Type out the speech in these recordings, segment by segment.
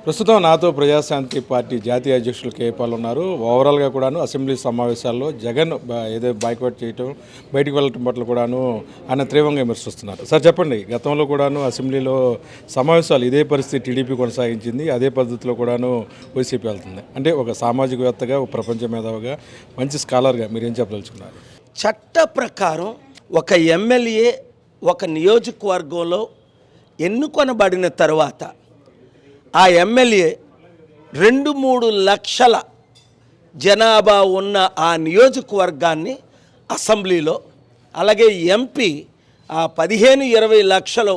ప్రస్తుతం నాతో ప్రజాశాంతి పార్టీ జాతీయ అధ్యక్షులు కేపాల్ ఉన్నారు. ఓవరాల్గా కూడాను అసెంబ్లీ సమావేశాల్లో జగన్ ఏదో బాయ్కాట్ చేయటం, బయటికి వెళ్ళటం పట్ల కూడాను ఆయన తీవ్రంగా విమర్శిస్తున్నారు. సార్ చెప్పండి, గతంలో కూడాను అసెంబ్లీలో సమావేశాలు ఇదే పరిస్థితి టీడీపీ కొనసాగించింది, అదే పద్ధతిలో కూడాను వైసీపీ వెళ్తుంది. అంటే ఒక సామాజికవేత్తగా, ఒక ప్రపంచ మేధావిగా, మంచి స్కాలర్గా మీరేం చెప్పదలుచుకున్నారు? చట్ట ప్రకారం ఒక ఎమ్మెల్యే ఒక నియోజకవర్గంలో ఎన్నుకొనబడిన తర్వాత ఆ ఎమ్మెల్యే 2-3 లక్షల జనాభా ఉన్న ఆ నియోజకవర్గాన్ని అసెంబ్లీలో, అలాగే ఎంపీ ఆ 15-20 లక్షల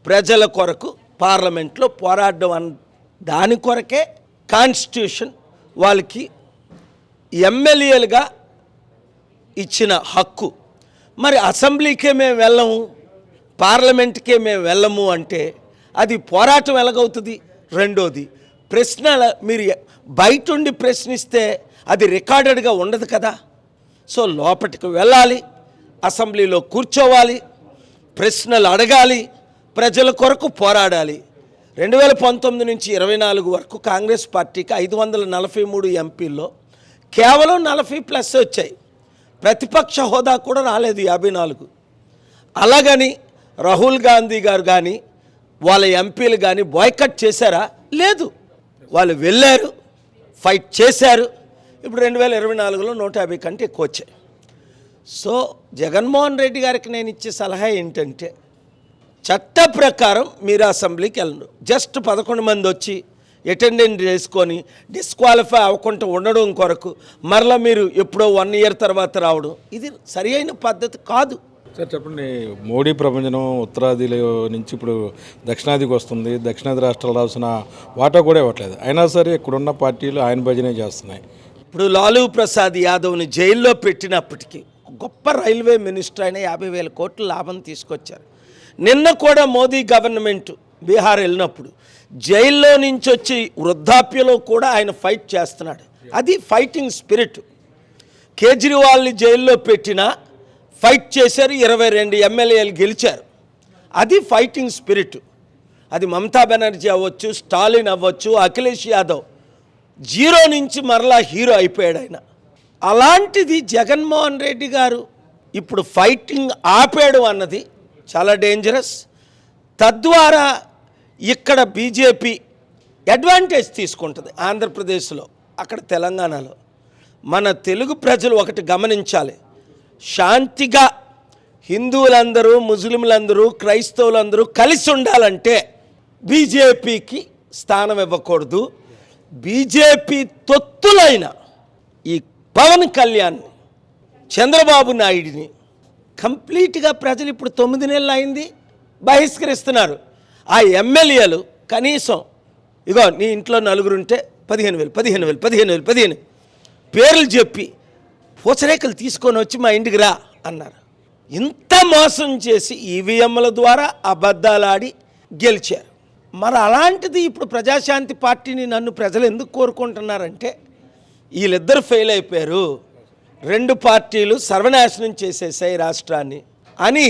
ప్రజల కొరకు పార్లమెంట్లో పోరాడడం దాని కొరకే కాన్స్టిట్యూషన్ వాళ్ళకి ఎమ్మెల్యేలుగా ఇచ్చిన హక్కు. మరి అసెంబ్లీకే మేము వెళ్ళము, పార్లమెంట్కే మేము వెళ్ళము అంటే అది పోరాటం ఎలాగవుతుంది? రెండోది, ప్రశ్నల మీరు బయట ఉండి ప్రశ్నిస్తే అది రికార్డెడ్గా ఉండదు కదా. సో లోపలికి వెళ్ళాలి, అసెంబ్లీలో కూర్చోవాలి, ప్రశ్నలు అడగాలి, ప్రజల కొరకు పోరాడాలి. 2019 నుంచి 24 వరకు కాంగ్రెస్ పార్టీకి 543 ఎంపీల్లో కేవలం 40+ వచ్చాయి. ప్రతిపక్ష హోదా కూడా రాలేదు 54. అలాగని రాహుల్ గాంధీ గారు కానీ వాళ్ళ ఎంపీలు కానీ బాయ్కట్ చేశారా? లేదు. వాళ్ళు వెళ్ళారు, ఫైట్ చేశారు. ఇప్పుడు 2024లో 150 కంటే ఎక్కువ వచ్చాయి. సో జగన్మోహన్ రెడ్డి గారికి నేను ఇచ్చే సలహా ఏంటంటే, చట్ట ప్రకారం మీరు అసెంబ్లీకి వెళ్ళండి. జస్ట్ 11 మంది వచ్చి అటెండెన్స్ చేసుకొని డిస్క్వాలిఫై అవ్వకుండా ఉండడం కొరకు మరలా మీరు ఎప్పుడో 1 ఇయర్ తర్వాత రావడం, ఇది సరి అయిన పద్ధతి కాదు. సార్ చెప్పండి, మోడీ ప్రభంజనం ఉత్తరాదిలో నుంచి ఇప్పుడు దక్షిణాదికి వస్తుంది. దక్షిణాది రాష్ట్రాలు రావాల్సిన వాటా కూడా ఇవ్వట్లేదు. అయినా సరే ఇక్కడున్న పార్టీలు ఆయన భజనే చేస్తున్నాయి. ఇప్పుడు లాలూ ప్రసాద్ యాదవ్ని జైల్లో పెట్టినప్పటికీ గొప్ప రైల్వే మినిస్టర్ అయిన 50,000 కోట్ల లాభం తీసుకొచ్చారు. నిన్న కూడా మోదీ గవర్నమెంట్ బీహార్ వెళ్ళినప్పుడు జైల్లో నుంచి వచ్చి వృద్ధాప్యలో కూడా ఆయన ఫైట్ చేస్తున్నాడు. అది ఫైటింగ్ స్పిరిట్. కేజ్రీవాల్ని జైల్లో పెట్టినా ఫైట్ చేశారు, 22 ఎమ్మెల్యేలు గెలిచారు. అది ఫైటింగ్ స్పిరిట్. అది మమతా బెనర్జీ అవ్వచ్చు, స్టాలిన్ అవ్వచ్చు, అఖిలేష్ యాదవ్ 0 నుంచి మరలా హీరో అయిపోయాడు ఆయన. అలాంటిది జగన్మోహన్ రెడ్డి గారు ఇప్పుడు ఫైటింగ్ ఆపాడు అన్నది చాలా డేంజరస్. తద్వారా ఇక్కడ బీజేపీ అడ్వాంటేజ్ తీసుకుంటుంది ఆంధ్రప్రదేశ్లో, అక్కడ తెలంగాణలో. మన తెలుగు ప్రజలు ఒకటి గమనించాలి, శాంతిగా హిందువులందరూ, ముస్లింలందరూ, క్రైస్తవులందరూ కలిసి ఉండాలంటే బీజేపీకి స్థానం ఇవ్వకూడదు. బీజేపీ తొత్తులైన ఈ పవన్ కళ్యాణ్, చంద్రబాబు నాయుడిని కంప్లీట్గా ప్రజలు ఇప్పుడు 9 నెలలు అయింది బహిష్కరిస్తున్నారు. ఆ ఎమ్మెల్యేలు కనీసం ఇగో నీ ఇంట్లో 4 ఉంటే 15,000 పేర్లు చెప్పి పూచరేకలు తీసుకొని వచ్చి మా ఇంటికి రా అన్నారు. ఇంత మోసం చేసి ఈవీఎంల ద్వారా అబద్ధాలు ఆడి గెలిచారు. మరి అలాంటిది ఇప్పుడు ప్రజాశాంతి పార్టీని నన్ను ప్రజలు ఎందుకు కోరుకుంటున్నారంటే, వీళ్ళిద్దరు ఫెయిల్ అయిపోయారు, 2 పార్టీలు సర్వనాశనం చేసేసాయి రాష్ట్రాన్ని అని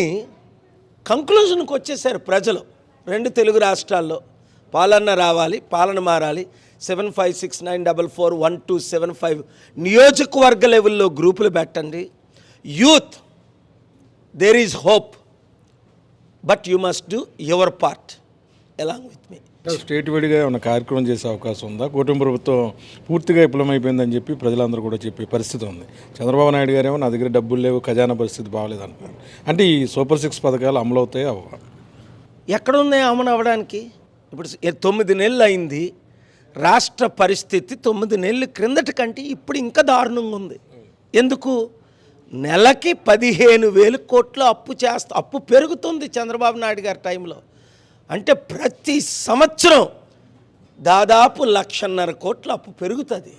కంక్లూజన్కి వచ్చేసారు ప్రజలు. 2 తెలుగు రాష్ట్రాల్లో పాలన రావాలి, పాలన మారాలి. 7569441275 నియోజకవర్గ లెవెల్లో గ్రూపులు పెట్టండి. Youth, there is hope, but you must do your part along with me. State వైడ్గా ఏమైనా కార్యక్రమం చేసే అవకాశం ఉందా? కూటమి ప్రభుత్వం పూర్తిగా విఫలమైపోయిందని చెప్పి ప్రజలందరూ కూడా చెప్పే పరిస్థితి ఉంది. చంద్రబాబు నాయుడు గారేమో నా దగ్గర డబ్బులు లేవు, ఖజానా పరిస్థితి బాగలేదు అంటున్నారు. అంటే ఈ సూపర్ 6 పథకాలు అమలు అవుతాయి అవ్వ? ఎక్కడున్నాయి అమలు అవ్వడానికి? ఇప్పుడు 9 నెలలు అయింది. రాష్ట్ర పరిస్థితి 9 నెలల క్రిందటి కంటే ఇప్పుడు ఇంకా దారుణంగా ఉంది. ఎందుకు? నెలకి 15,000 కోట్ల అప్పు పెరుగుతుంది చంద్రబాబు నాయుడు గారి టైంలో. అంటే ప్రతి సంవత్సరం దాదాపు 1,50,000 కోట్ల అప్పు పెరుగుతుంది.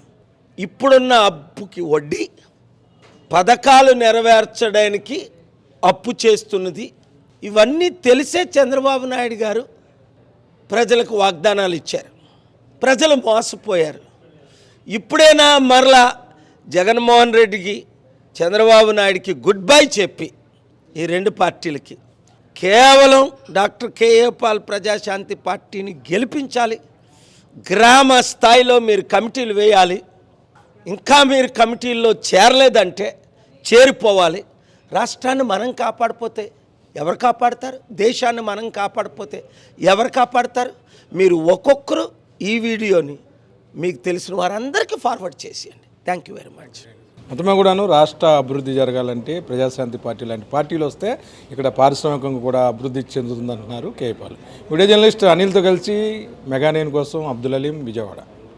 ఇప్పుడున్న అప్పుకి వడ్డీ, పథకాలు నెరవేర్చడానికి అప్పు చేస్తున్నది, ఇవన్నీ తెలిసే చంద్రబాబు నాయుడు గారు ప్రజలకు వాగ్దానాలు ఇచ్చారు. ప్రజలు మోసపోయారు. ఇప్పుడైనా మరలా జగన్మోహన్ రెడ్డికి, చంద్రబాబు నాయుడికి గుడ్ బై చెప్పి ఈ 2 పార్టీలకి కేవలం డాక్టర్ కేఏ పాల్ ప్రజాశాంతి పార్టీని గెలిపించాలి. గ్రామ స్థాయిలో మీరు కమిటీలు వేయాలి. ఇంకా మీరు కమిటీల్లో చేరలేదంటే చేరిపోవాలి. రాష్ట్రాన్ని మనం కాపాడిపోతే ఎవరు కాపాడతారు? దేశాన్ని మనం కాపాడిపోతే ఎవరు కాపాడతారు? మీరు ఒక్కొక్కరు ఈ వీడియోని మీకు తెలిసిన వారందరికీ ఫార్వర్డ్ చేసేయండి. Thank you very much. మొత్తమే కూడాను రాష్ట్ర అభివృద్ధి జరగాలంటే ప్రజాశాంతి పార్టీ లాంటి పార్టీలు వస్తే ఇక్కడ పారిశ్రామికంగా కూడా అభివృద్ధి చెందుతుందంటున్నారు కేపాల్. వీడియో జర్నలిస్ట్ అనిల్తో కలిసి మెగానేన్ కోసం అబ్దుల్ అలీం, విజయవాడ.